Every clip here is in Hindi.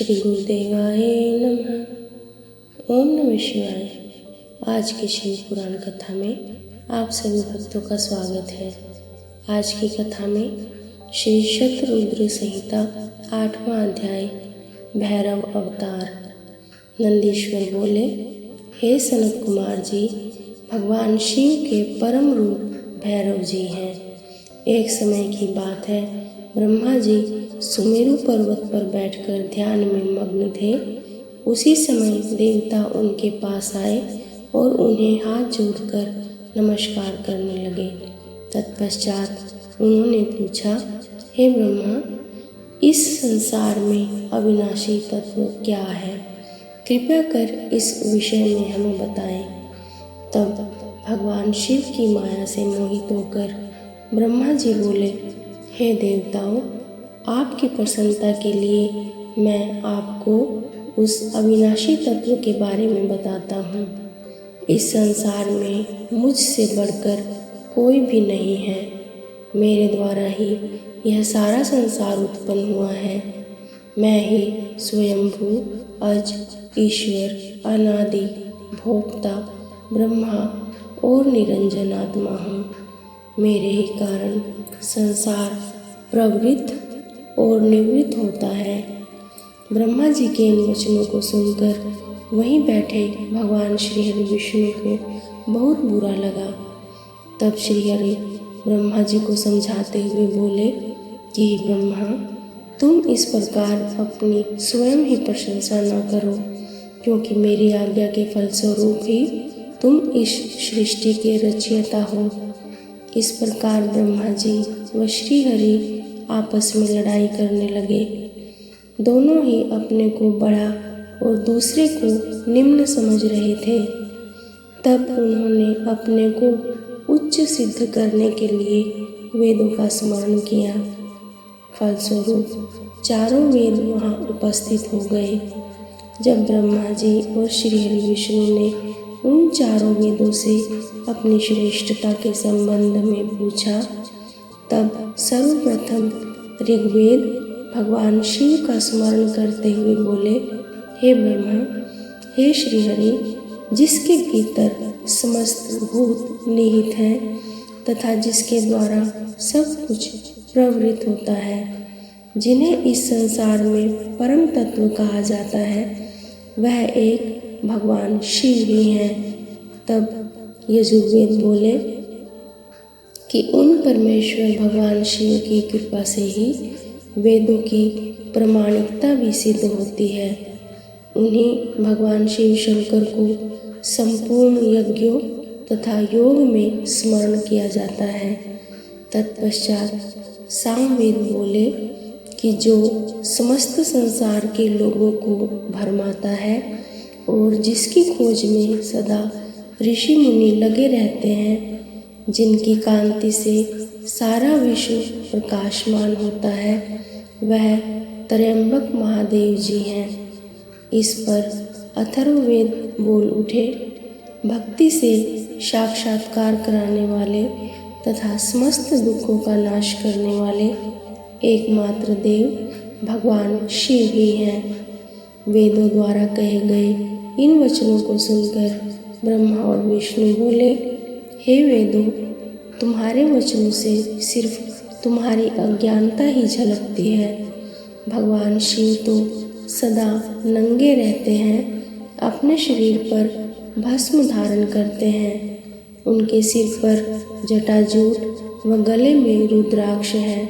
श्री गुरुदेवाय नमः। ओम नमः शिवाय। आज की शिव पुराण कथा में आप सभी भक्तों का स्वागत है। आज की कथा में श्री शतरुद्र संहिता 8वां अध्याय भैरव अवतार। नंदीश्वर बोले, हे सनत कुमार जी, भगवान शिव के परम रूप भैरव जी हैं। एक समय की बात है, ब्रह्मा जी सुमेरु पर्वत पर बैठकर ध्यान में मग्न थे। उसी समय देवता उनके पास आए और उन्हें हाथ जोड़कर नमस्कार करने लगे। तत्पश्चात उन्होंने पूछा, हे ब्रह्मा, इस संसार में अविनाशी तत्व क्या है? कृपया कर इस विषय में हमें बताएं। तब भगवान शिव की माया से मोहित होकर ब्रह्मा जी बोले, हे देवताओं, आपकी प्रसन्नता के लिए मैं आपको उस अविनाशी तत्व के बारे में बताता हूँ। इस संसार में मुझसे बढ़कर कोई भी नहीं है। मेरे द्वारा ही यह सारा संसार उत्पन्न हुआ है। मैं ही स्वयंभू, अज, ईश्वर, अनादि, भोक्ता, ब्रह्मा और निरंजन आत्मा हूँ। मेरे ही कारण संसार प्रवृत्त और निवृत्त होता है। ब्रह्मा जी के इन वचनों को सुनकर वहीं बैठे भगवान श्री हरि विष्णु को बहुत बुरा लगा। तब श्री हरि ब्रह्मा जी को समझाते हुए बोले कि ब्रह्मा, तुम इस प्रकार अपनी स्वयं ही प्रशंसा न करो, क्योंकि मेरी आज्ञा के फलस्वरूप ही तुम इस सृष्टि के रचयिता हो। इस प्रकार ब्रह्मा जी व श्री हरि आपस में लड़ाई करने लगे। दोनों ही अपने को बड़ा और दूसरे को निम्न समझ रहे थे। तब उन्होंने अपने को उच्च सिद्ध करने के लिए वेदों का स्मरण किया। फलस्वरूप चारों वेद वहाँ उपस्थित हो गए। जब ब्रह्मा जी और श्री हरि विष्णु ने उन चारों वेदों से अपनी श्रेष्ठता के संबंध में पूछा, तब सर्वप्रथम ऋग्वेद भगवान शिव का स्मरण करते हुए बोले, हे ब्रह्मा, हे श्री हरि, जिसके भीतर समस्त भूत निहित हैं तथा जिसके द्वारा सब कुछ प्रवृत्त होता है, जिन्हें इस संसार में परम तत्व कहा जाता है, वह एक भगवान शिव ही हैं। तब यजुर्वेद बोले कि उन परमेश्वर भगवान शिव की कृपा से ही वेदों की प्रामाणिकता भी सिद्ध होती है। उन्हीं भगवान शिव शंकर को संपूर्ण यज्ञों तथा योग में स्मरण किया जाता है। तत्पश्चात सामवेद बोले कि जो समस्त संसार के लोगों को भरमाता है और जिसकी खोज में सदा ऋषि मुनि लगे रहते हैं, जिनकी कांति से सारा विश्व प्रकाशमान होता है, वह त्रयंबक महादेव जी हैं। इस पर अथर्ववेद बोल उठे, भक्ति से साक्षात्कार कराने वाले तथा समस्त दुखों का नाश करने वाले एकमात्र देव भगवान शिव ही हैं। वेदों द्वारा कहे गए इन वचनों को सुनकर ब्रह्मा और विष्णु बोले, हे वेदों, तुम्हारे वचनों से सिर्फ तुम्हारी अज्ञानता ही झलकती है। भगवान शिव तो सदा नंगे रहते हैं, अपने शरीर पर भस्म धारण करते हैं। उनके सिर पर जटाजूट व गले में रुद्राक्ष है।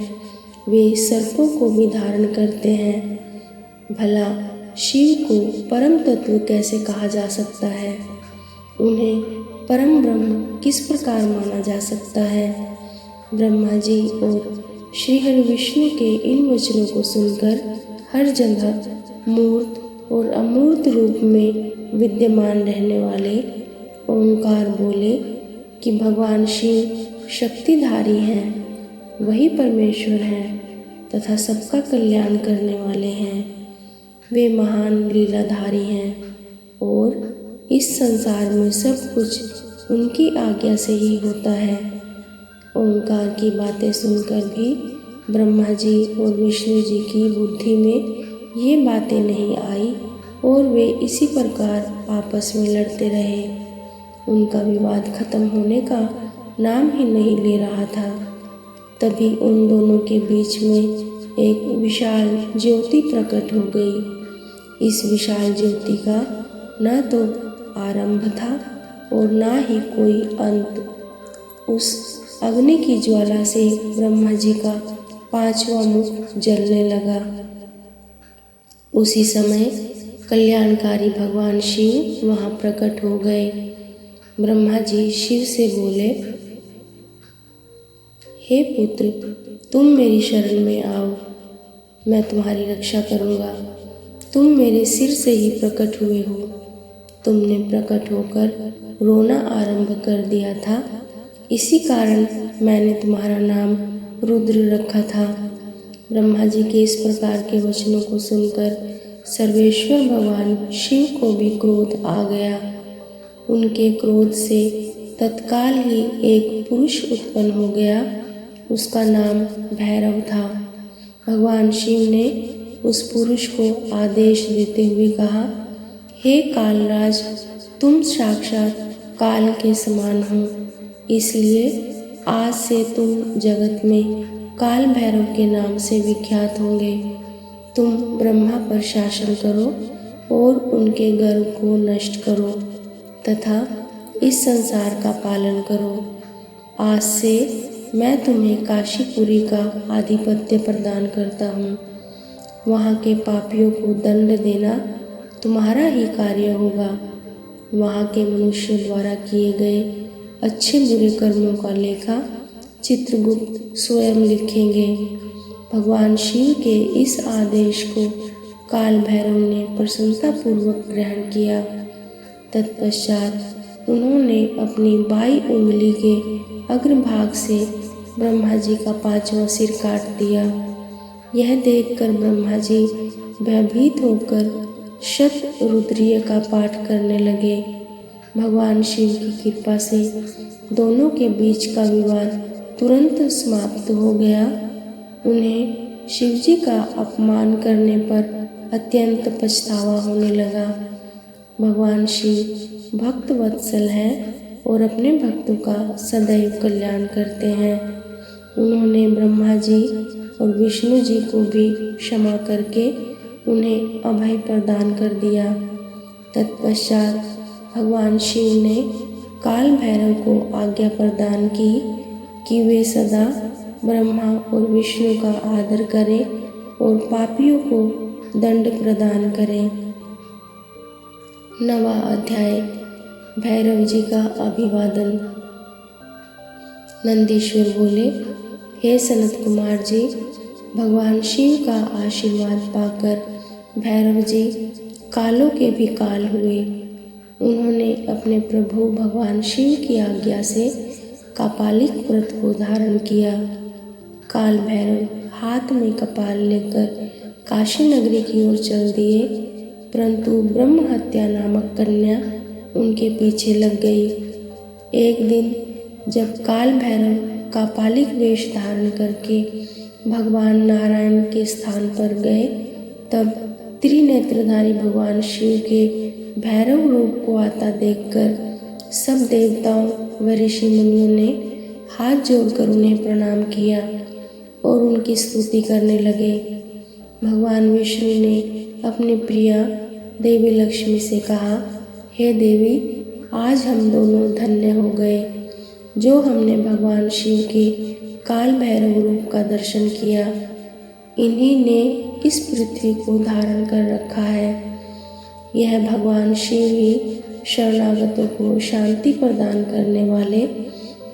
वे सर्पों को भी धारण करते हैं। भला शिव को परम तत्व कैसे कहा जा सकता है? उन्हें परम ब्रह्म किस प्रकार माना जा सकता है? ब्रह्मा जी और श्री हरि विष्णु के इन वचनों को सुनकर हर जगह मूर्त और अमूर्त रूप में विद्यमान रहने वाले ओंकार बोले कि भगवान शिव शक्तिधारी हैं, वही परमेश्वर हैं तथा सबका कल्याण करने वाले हैं। वे महान लीलाधारी हैं और इस संसार में सब कुछ उनकी आज्ञा से ही होता है। ओंकार की बातें सुनकर भी ब्रह्मा जी और विष्णु जी की बुद्धि में ये बातें नहीं आई और वे इसी प्रकार आपस में लड़ते रहे। उनका विवाद खत्म होने का नाम ही नहीं ले रहा था। तभी उन दोनों के बीच में एक विशाल ज्योति प्रकट हो गई। इस विशाल ज्योति का न तो आरंभ था और न ही कोई अंत। उस अग्नि की ज्वाला से ब्रह्मा जी का 5वां मुख जलने लगा। उसी समय कल्याणकारी भगवान शिव वहाँ प्रकट हो गए। ब्रह्मा जी शिव से बोले, हे पुत्र, तुम मेरी शरण में आओ, मैं तुम्हारी रक्षा करूँगा। तुम मेरे सिर से ही प्रकट हुए हो। तुमने प्रकट होकर रोना आरंभ कर दिया था, इसी कारण मैंने तुम्हारा नाम रुद्र रखा था। ब्रह्मा जी के इस प्रकार के वचनों को सुनकर सर्वेश्वर भगवान शिव को भी क्रोध आ गया। उनके क्रोध से तत्काल ही एक पुरुष उत्पन्न हो गया। उसका नाम भैरव था। भगवान शिव ने उस पुरुष को आदेश देते हुए कहा, हे कालराज, तुम साक्षात काल के समान हो, इसलिए आज से तुम जगत में काल भैरव के नाम से विख्यात होंगे। तुम ब्रह्मा पर शासन करो और उनके गर्व को नष्ट करो तथा इस संसार का पालन करो। आज से मैं तुम्हें काशीपुरी का आधिपत्य प्रदान करता हूँ। वहाँ के पापियों को दंड देना तुम्हारा ही कार्य होगा। वहाँ के मनुष्यों द्वारा किए गए अच्छे बुरे कर्मों का लेखा चित्रगुप्त स्वयं लिखेंगे। भगवान शिव के इस आदेश को काल भैरव ने प्रसन्नतापूर्वक ग्रहण किया। तत्पश्चात उन्होंने अपनी बाईं उंगली के अग्रभाग से ब्रह्मा जी का 5वां सिर काट दिया। यह देखकर ब्रह्मा जी भयभीत होकर शतरुद्रीय का पाठ करने लगे। भगवान शिव की कृपा से दोनों के बीच का विवाद तुरंत समाप्त हो गया। उन्हें शिवजी का अपमान करने पर अत्यंत पछतावा होने लगा। भगवान शिव भक्त वत्सल हैं और अपने भक्तों का सदैव कल्याण करते हैं। उन्होंने ब्रह्मा जी और विष्णु जी को भी क्षमा करके उन्हें अभय प्रदान कर दिया। तत्पश्चात भगवान शिव ने काल भैरव को आज्ञा प्रदान की कि वे सदा ब्रह्मा और विष्णु का आदर करें और पापियों को दंड प्रदान करें। 9वां अध्याय भैरव जी का अभिवादन। नंदीश्वर बोले, हे सनत कुमार जी, भगवान शिव का आशीर्वाद पाकर भैरव जी कालों के भी काल हुए। उन्होंने अपने प्रभु भगवान शिव की आज्ञा से कपालिक व्रत को धारण किया। काल भैरव हाथ में कपाल लेकर काशी नगरी की ओर चल दिए, परंतु ब्रह्म हत्या नामक कन्या उनके पीछे लग गई। एक दिन जब काल भैरव कपालिक वेश धारण करके भगवान नारायण के स्थान पर गए, तब त्रिनेत्रधारी भगवान शिव के भैरव रूप को आता देखकर सब देवताओं व ऋषि मुनियों ने हाथ जोड़कर उन्हें प्रणाम किया और उनकी स्तुति करने लगे। भगवान विष्णु ने अपनी प्रिया देवी लक्ष्मी से कहा, हे देवी, आज हम दोनों धन्य हो गए जो हमने भगवान शिव के काल भैरव रूप का दर्शन किया। इन्हीं ने इस पृथ्वी को धारण कर रखा है। यह भगवान शिव ही शरणागतों को शांति प्रदान करने वाले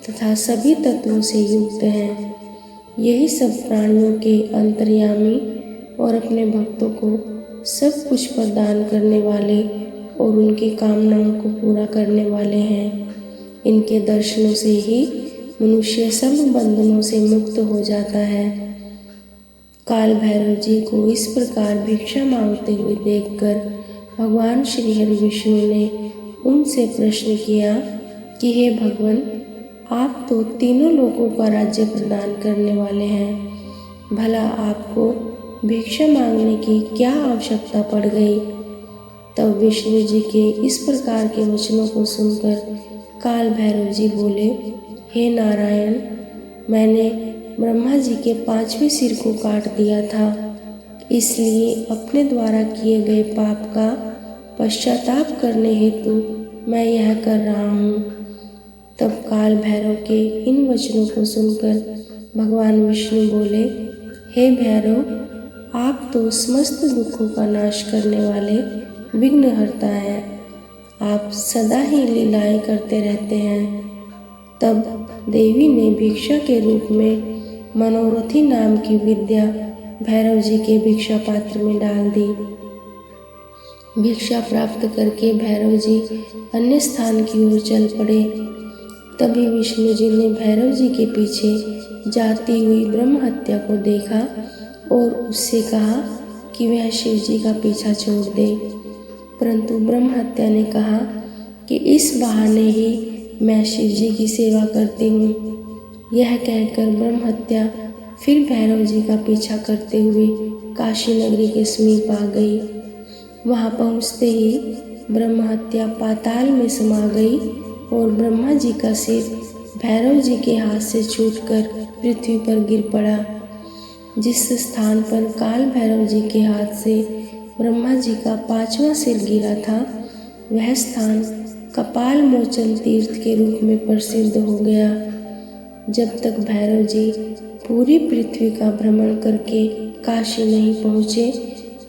तथा सभी तत्वों से युक्त हैं। यही सब प्राणियों के अंतर्यामी और अपने भक्तों को सब कुछ प्रदान करने वाले और उनकी कामनाओं को पूरा करने वाले हैं। इनके दर्शनों से ही मनुष्य सब बंधनों से मुक्त हो जाता है। काल भैरव जी को इस प्रकार भिक्षा मांगते हुए देखकर भगवान श्री हरि विष्णु ने उनसे प्रश्न किया कि हे भगवान, आप तो तीनों लोकों का राज्य प्रदान करने वाले हैं, भला आपको भिक्षा मांगने की क्या आवश्यकता पड़ गई। तब विष्णु जी के इस प्रकार के वचनों को सुनकर काल भैरव जी बोले, हे नारायण, मैंने ब्रह्मा जी के 5वें सिर को काट दिया था, इसलिए अपने द्वारा किए गए पाप का पश्चाताप करने हेतु मैं यह कर रहा हूँ। तब काल भैरव के इन वचनों को सुनकर भगवान विष्णु बोले, हे भैरव, आप तो समस्त दुखों का नाश करने वाले विघ्नहर्ता हैं। आप सदा ही लीलाएं करते रहते हैं। तब देवी ने भिक्षा के रूप में मनोरथी नाम की विद्या भैरव जी के भिक्षा पात्र में डाल दी। भिक्षा प्राप्त करके भैरव जी अन्य स्थान की ओर चल पड़े। तभी विष्णु जी ने भैरव जी के पीछे जाती हुई ब्रह्म हत्या को देखा और उससे कहा कि वह शिव जी का पीछा छोड़ दे। परंतु ब्रह्म हत्या ने कहा कि इस बहाने ही मैं शिव जी की सेवा करती हूँ। यह कहकर ब्रह्म हत्या फिर भैरव जी का पीछा करते हुए काशी नगरी के समीप आ गई। वहाँ पहुँचते ही ब्रह्म हत्या पाताल में समा गई और ब्रह्मा जी का सिर भैरव जी के हाथ से छूटकर पृथ्वी पर गिर पड़ा। जिस स्थान पर काल भैरव जी के हाथ से ब्रह्मा जी का 5वां सिर गिरा था, वह स्थान कपाल मोचन तीर्थ के रूप में प्रसिद्ध हो गया। जब तक भैरव जी पूरी पृथ्वी का भ्रमण करके काशी नहीं पहुँचे,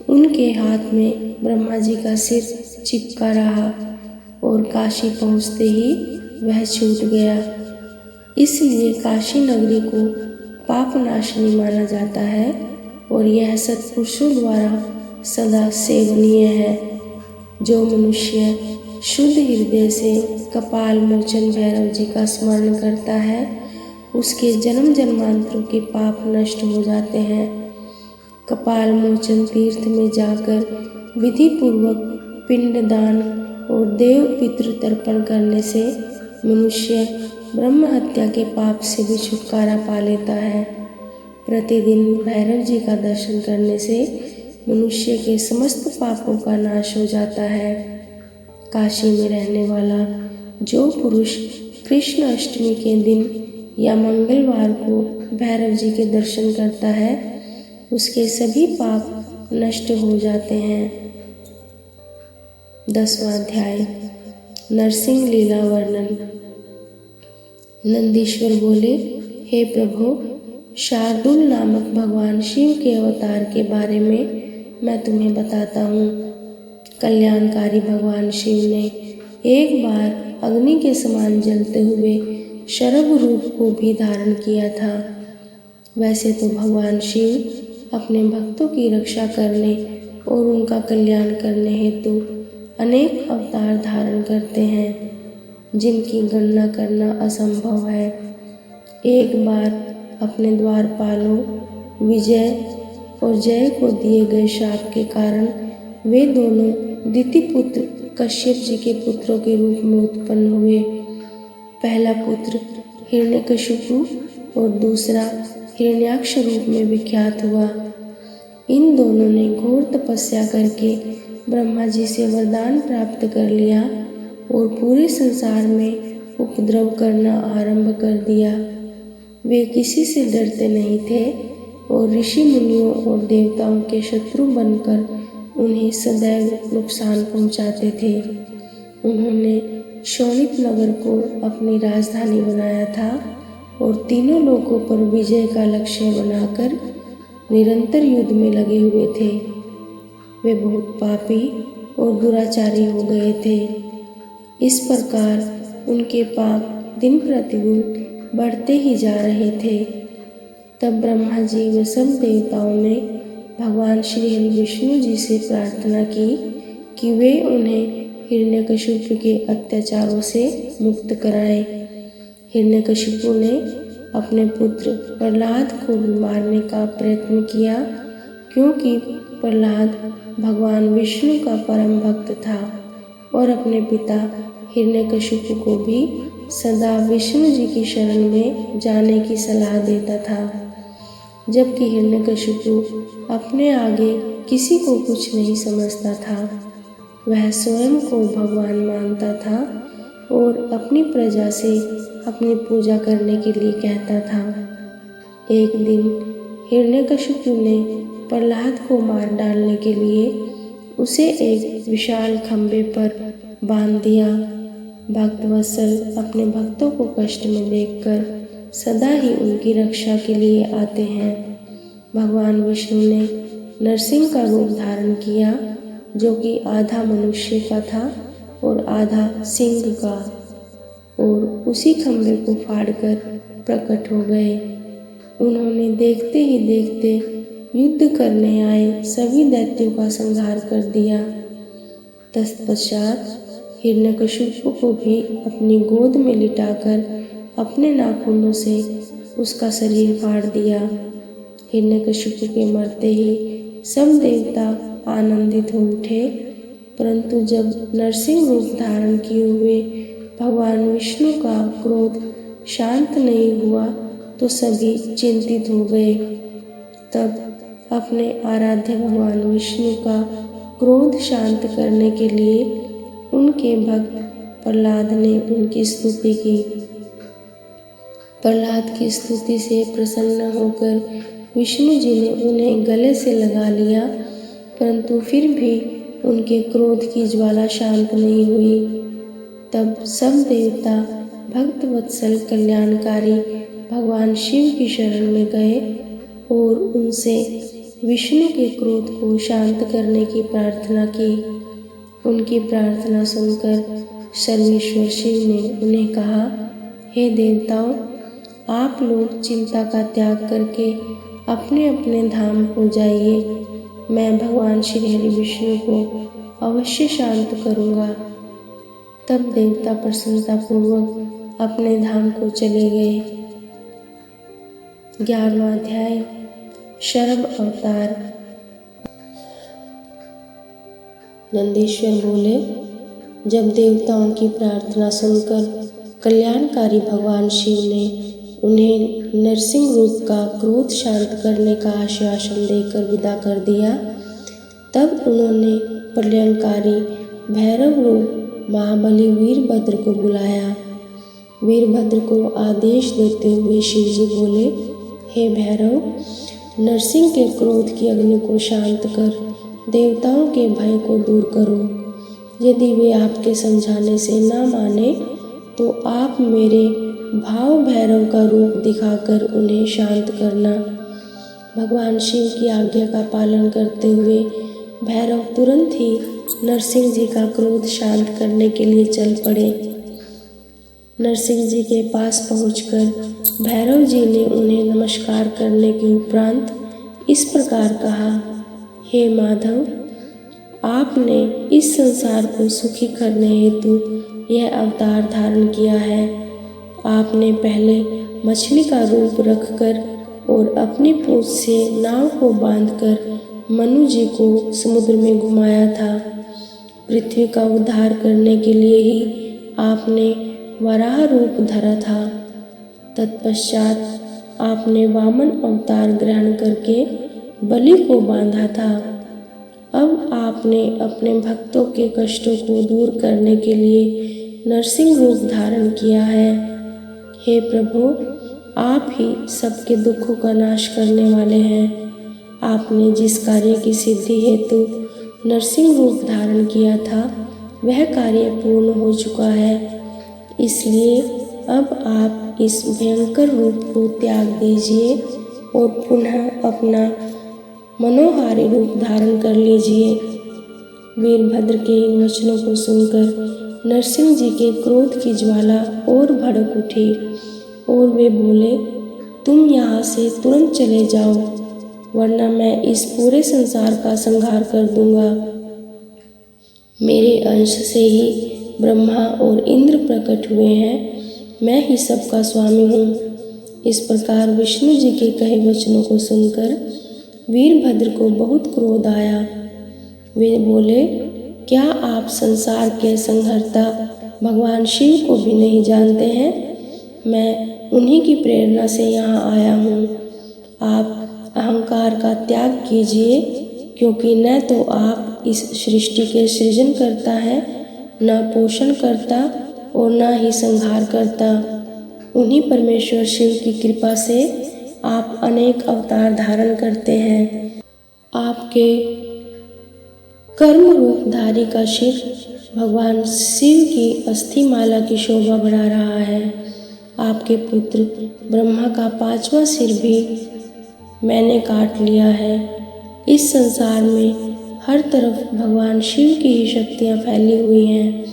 उनके हाथ में ब्रह्मा जी का सिर चिपका रहा और काशी पहुँचते ही वह छूट गया। इसलिए काशी नगरी को पापनाशिनी माना जाता है और यह सत्पुरुषों द्वारा सदा सेवनीय है। जो मनुष्य शुद्ध हृदय से कपाल मोचन भैरव जी का स्मरण करता है, उसके जन्म जन्मांतरों के पाप नष्ट हो जाते हैं। कपाल मोचन तीर्थ में जाकर विधि पूर्वक पिंडदान और देव पितृ तर्पण करने से मनुष्य ब्रह्म हत्या के पाप से भी छुटकारा पा लेता है। प्रतिदिन भैरव जी का दर्शन करने से मनुष्य के समस्त पापों का नाश हो जाता है। काशी में रहने वाला जो पुरुष कृष्ण अष्टमी के दिन या मंगलवार को भैरव जी के दर्शन करता है, उसके सभी पाप नष्ट हो जाते हैं। 10वां अध्याय नरसिंह लीला वर्णन। नंदीश्वर बोले, हे प्रभु, शार्दुल नामक भगवान शिव के अवतार के बारे में मैं तुम्हें बताता हूँ। कल्याणकारी भगवान शिव ने एक बार अग्नि के समान जलते हुए शरभ रूप को भी धारण किया था। वैसे तो भगवान शिव अपने भक्तों की रक्षा करने और उनका कल्याण करने हेतु अनेक अवतार धारण करते हैं, जिनकी गणना करना असंभव है। एक बार अपने द्वारपालों विजय और जय को दिए गए शाप के कारण वे दोनों दिति पुत्र कश्यप जी के पुत्रों के रूप में उत्पन्न हुए। पहला पुत्र हिरण्यकशिपु और दूसरा हिरण्याक्ष रूप में विख्यात हुआ। इन दोनों ने घोर तपस्या करके ब्रह्मा जी से वरदान प्राप्त कर लिया और पूरे संसार में उपद्रव करना आरंभ कर दिया। वे किसी से डरते नहीं थे और ऋषि मुनियों और देवताओं के शत्रु बनकर उन्हें सदैव नुकसान पहुंचाते थे। उन्होंने शोणित नगर को अपनी राजधानी बनाया था और तीनों लोकों पर विजय का लक्ष्य बनाकर निरंतर युद्ध में लगे हुए थे। वे बहुत पापी और दुराचारी हो गए थे। इस प्रकार उनके पाप दिन प्रतिदिन बढ़ते ही जा रहे थे। तब ब्रह्मा जी व सब देवताओं ने भगवान श्री हरि विष्णु जी से प्रार्थना की कि वे उन्हें हिरण्यकशिपु के अत्याचारों से मुक्त कराएं। हिरण्यकशिपु ने अपने पुत्र प्रहलाद को भी मारने का प्रयत्न किया, क्योंकि प्रहलाद भगवान विष्णु का परम भक्त था और अपने पिता हिरण्यकशिपु को भी सदा विष्णु जी की शरण में जाने की सलाह देता था। जबकि हिरण्यकशिपु अपने आगे किसी को कुछ नहीं समझता था। वह स्वयं को भगवान मानता था और अपनी प्रजा से अपनी पूजा करने के लिए कहता था। एक दिन हिरण्यकशिपु ने प्रहलाद को मार डालने के लिए उसे एक विशाल खंभे पर बांध दिया। भक्तवत्सल अपने भक्तों को कष्ट में देखकर सदा ही उनकी रक्षा के लिए आते हैं। भगवान विष्णु ने नरसिंह का रूप धारण किया, जो कि आधा मनुष्य का था और आधा सिंह का, और उसी खंभे को फाड़कर प्रकट हो गए। उन्होंने देखते ही देखते युद्ध करने आए सभी दैत्यों का संहार कर दिया। तत्पश्चात हिरण्यकशिपु को भी अपनी गोद में लिटाकर अपने नाखूनों से उसका शरीर फाड़ दिया। हिरण्यकशिपु के मरते ही सब देवता आनंदित हो उठे, परंतु जब नरसिंह रूप धारण किए हुए भगवान विष्णु का क्रोध शांत नहीं हुआ तो सभी चिंतित हो गए। तब अपने आराध्य भगवान विष्णु का क्रोध शांत करने के लिए उनके भक्त प्रहलाद ने उनकी स्तुति की। प्रहलाद की स्तुति से प्रसन्न होकर विष्णु जी ने उन्हें गले से लगा लिया, परंतु फिर भी उनके क्रोध की ज्वाला शांत नहीं हुई। तब सब देवता भक्त वत्सल कल्याणकारी भगवान शिव की शरण में गए और उनसे विष्णु के क्रोध को शांत करने की प्रार्थना की। उनकी प्रार्थना सुनकर सर्वेश्वर शिव ने उन्हें कहा, हे देवताओं, आप लोग चिंता का त्याग करके अपने अपने धाम को जाइए। मैं भगवान श्री हरि विष्णु को अवश्य शांत करूँगा। तब देवता प्रसन्नतापूर्वक अपने धाम को चले गए। 11वां अध्याय शरभ अवतार। नंदीश्वर बोले, जब देवताओं की प्रार्थना सुनकर कल्याणकारी भगवान शिव ने उन्हें नरसिंह रूप का क्रोध शांत करने का आश्वासन देकर विदा कर दिया, तब उन्होंने प्रलयंकारी भैरव रूप महाबली वीरभद्र को बुलाया। वीरभद्र को आदेश देते हुए शिवजी बोले, हे भैरव, नरसिंह के क्रोध की अग्नि को शांत कर देवताओं के भय को दूर करो। यदि वे आपके समझाने से न माने तो आप मेरे भाव भैरव का रूप दिखाकर उन्हें शांत करना। भगवान शिव की आज्ञा का पालन करते हुए भैरव तुरंत ही नरसिंह जी का क्रोध शांत करने के लिए चल पड़े। नरसिंह जी के पास पहुंचकर भैरव जी ने उन्हें नमस्कार करने के उपरांत इस प्रकार कहा, हे माधव, आपने इस संसार को सुखी करने हेतु यह अवतार धारण किया है। आपने पहले मछली का रूप रखकर और अपनी पूंछ से नाव को बांधकर मनु जी को समुद्र में घुमाया था। पृथ्वी का उद्धार करने के लिए ही आपने वराह रूप धरा था। तत्पश्चात आपने वामन अवतार ग्रहण करके बलि को बांधा था। अब आपने अपने भक्तों के कष्टों को दूर करने के लिए नरसिंह रूप धारण किया है। हे प्रभु, आप ही सबके दुखों का नाश करने वाले हैं। आपने जिस कार्य की सिद्धि हेतु नरसिंह रूप धारण किया था वह कार्य पूर्ण हो चुका है, इसलिए अब आप इस भयंकर रूप को त्याग दीजिए और पुनः अपना मनोहारी रूप धारण कर लीजिए। वीरभद्र के इन वचनों को सुनकर नरसिंह जी के क्रोध की ज्वाला और भड़क उठी और वे बोले, तुम यहाँ से तुरंत चले जाओ, वरना मैं इस पूरे संसार का संहार कर दूंगा। मेरे अंश से ही ब्रह्मा और इंद्र प्रकट हुए हैं, मैं ही सबका स्वामी हूँ। इस प्रकार विष्णु जी के कहे वचनों को सुनकर वीरभद्र को बहुत क्रोध आया। वे बोले, क्या आप संसार के संहर्ता भगवान शिव को भी नहीं जानते हैं? मैं उन्हीं की प्रेरणा से यहाँ आया हूँ। आप अहंकार का त्याग कीजिए, क्योंकि न तो आप इस सृष्टि के सृजन करता है, न पोषण करता और न ही संहार करता। उन्हीं परमेश्वर शिव की कृपा से आप अनेक अवतार धारण करते हैं। आपके कर्म रूपधारी का शिर भगवान शिव की अस्थि माला की शोभा बढ़ा रहा है। आपके पुत्र ब्रह्मा का 5वां सिर भी मैंने काट लिया है। इस संसार में हर तरफ भगवान शिव की ही शक्तियाँ फैली हुई हैं।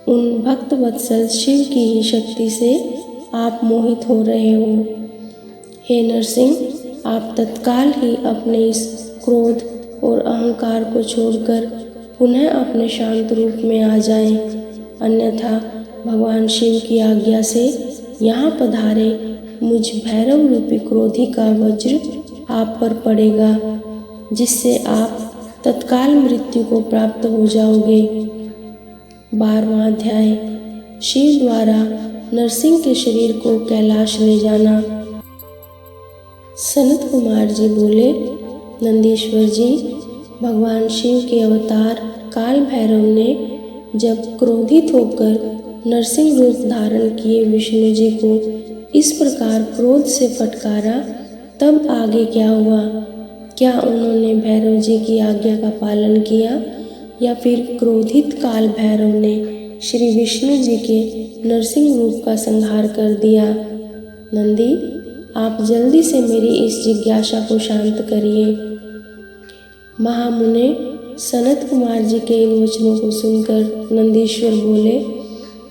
उन भक्त वत्सल शिव की ही शक्ति से आप मोहित हो रहे हो। हे नरसिंह, आप तत्काल ही अपने इस क्रोध और अहंकार को छोड़कर पुनः अपने शांत रूप में आ जाएं, अन्यथा भगवान शिव की आज्ञा से यहाँ पधारे मुझ भैरव रूपी क्रोधी का वज्र आप पर पड़ेगा, जिससे आप तत्काल मृत्यु को प्राप्त हो जाओगे। 12वां अध्याय, शिव द्वारा नरसिंह के शरीर को कैलाश ले जाना। सनत कुमार जी बोले, नंदीश्वर जी, भगवान शिव के अवतार काल भैरव ने जब क्रोधित होकर नरसिंह रूप धारण किए विष्णु जी को इस प्रकार क्रोध से फटकारा, तब आगे क्या हुआ? क्या उन्होंने भैरव जी की आज्ञा का पालन किया या फिर क्रोधित काल भैरव ने श्री विष्णु जी के नरसिंह रूप का संहार कर दिया? नंदी, आप जल्दी से मेरी इस जिज्ञासा को शांत करिए। महामुने सनत कुमार जी के इन वचनों को सुनकर नंदीश्वर बोले,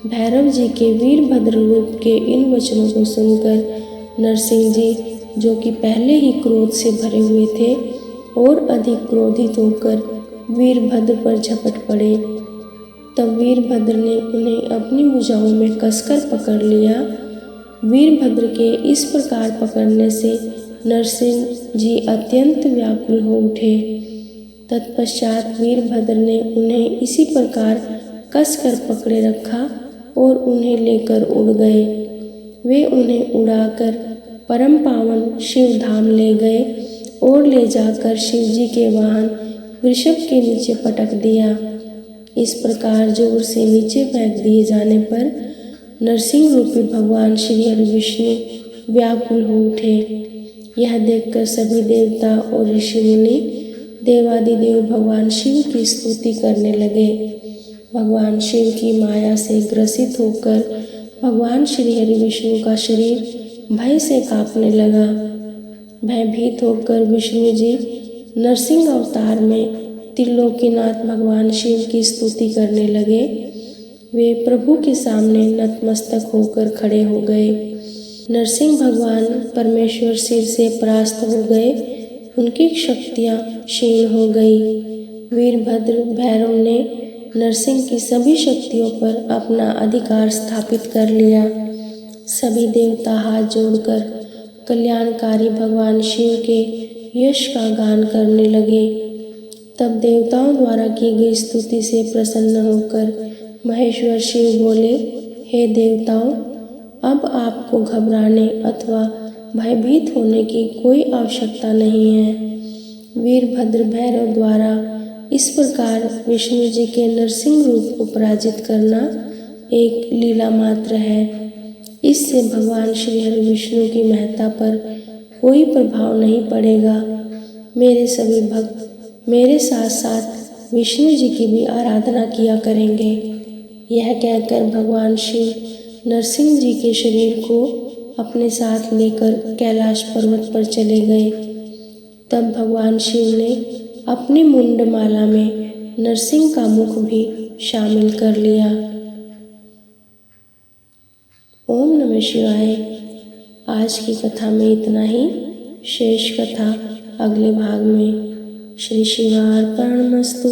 भैरव जी के वीरभद्र रूप के इन वचनों को सुनकर नरसिंह जी, जो कि पहले ही क्रोध से भरे हुए थे, और अधिक क्रोधित होकर वीरभद्र पर झपट पड़े। तब वीरभद्र ने उन्हें अपनी भुजाओं में कसकर पकड़ लिया। वीरभद्र के इस प्रकार पकड़ने से नरसिंह जी अत्यंत व्याकुल हो उठे। तत्पश्चात वीरभद्र ने उन्हें इसी प्रकार कसकर पकड़े रखा और उन्हें लेकर उड़ गए। वे उन्हें उड़ाकर परम पावन शिव धाम ले गए और ले जाकर शिव जी के वाहन वृषभ के नीचे पटक दिया। इस प्रकार जोर से नीचे फेंक दिए जाने पर नरसिंह रूपी भगवान श्री हरि विष्णु व्याकुल हो उठे। यह देखकर सभी देवता और ऋषि मुनि देवादिदेव भगवान शिव की स्तुति करने लगे। भगवान शिव की माया से ग्रसित होकर भगवान श्री हरि विष्णु का शरीर भय से कांपने लगा। भयभीत होकर विष्णु जी नरसिंह अवतार में त्रिलोकीनाथ भगवान शिव की स्तुति करने लगे। वे प्रभु के सामने नतमस्तक होकर खड़े हो गए। नरसिंह भगवान परमेश्वर सिर से परास्त हो गए, उनकी शक्तियाँ क्षीण हो गई। वीरभद्र भैरव ने नरसिंह की सभी शक्तियों पर अपना अधिकार स्थापित कर लिया। सभी देवता हाथ जोड़कर कल्याणकारी भगवान शिव के यश का गान करने लगे। तब देवताओं द्वारा की गई स्तुति से प्रसन्न होकर महेश्वर शिव बोले, हे देवताओं, अब आपको घबराने अथवा भयभीत होने की कोई आवश्यकता नहीं है। वीरभद्र भैरव द्वारा इस प्रकार विष्णु जी के नरसिंह रूप को पराजित करना एक लीला मात्र है। इससे भगवान श्री हरि विष्णु की महत्ता पर कोई प्रभाव नहीं पड़ेगा। मेरे सभी भक्त मेरे साथ साथ विष्णु जी की भी आराधना किया करेंगे। यह कहकर भगवान शिव नरसिंह जी के शरीर को अपने साथ लेकर कैलाश पर्वत पर चले गए। तब भगवान शिव ने अपनी मुंडमाला में नरसिंह का मुख भी शामिल कर लिया। ओम नमः शिवाय। आज की कथा में इतना ही। शेष कथा अगले भाग में। श्री शिवार्पणमस्तु।